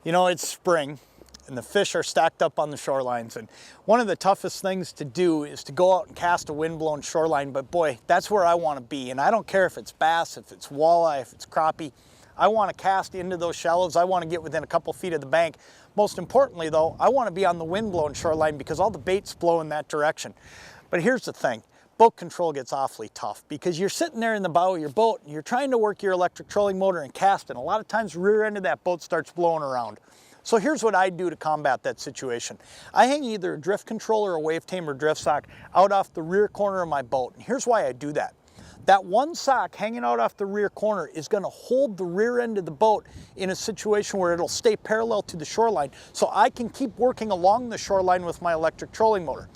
You know, it's spring and the fish are stacked up on the shorelines, and one of the toughest things to do is to go out and cast a windblown shoreline, but boy, that's where I want to be. And I don't care if it's bass, if it's walleye, if it's crappie. I want to cast into those shallows. I want to get within a couple feet of the bank. Most importantly though, I want to be on the windblown shoreline because all the baits blow in that direction. But here's the thing. Boat control gets awfully tough because you're sitting there in the bow of your boat and you're trying to work your electric trolling motor and cast, and a lot of times the rear end of that boat starts blowing around. So here's what I do to combat that situation. I hang either a drift controller, a wave tamer, drift sock out off the rear corner of my boat, and here's why I do that. That one sock hanging out off the rear corner is going to hold the rear end of the boat in a situation where it'll stay parallel to the shoreline, so I can keep working along the shoreline with my electric trolling motor.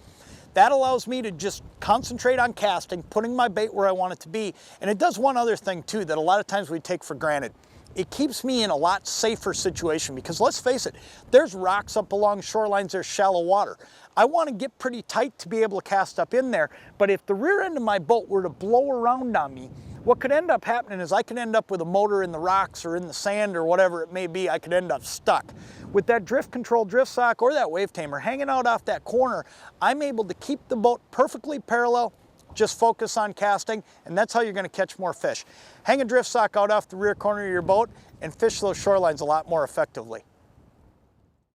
That allows me to just concentrate on casting, putting my bait where I want it to be. And it does one other thing too that a lot of times we take for granted. It keeps me in a lot safer situation because let's face it, there's rocks up along shorelines, there's shallow water. I want to get pretty tight to be able to cast up in there, but if the rear end of my boat were to blow around on me, what could end up happening is I could end up with a motor in the rocks or in the sand or whatever it may be. I could end up stuck. With that drift control drift sock or that wave tamer hanging out off that corner, I'm able to keep the boat perfectly parallel, just focus on casting, and that's how you're going to catch more fish. Hang a drift sock out off the rear corner of your boat and fish those shorelines a lot more effectively.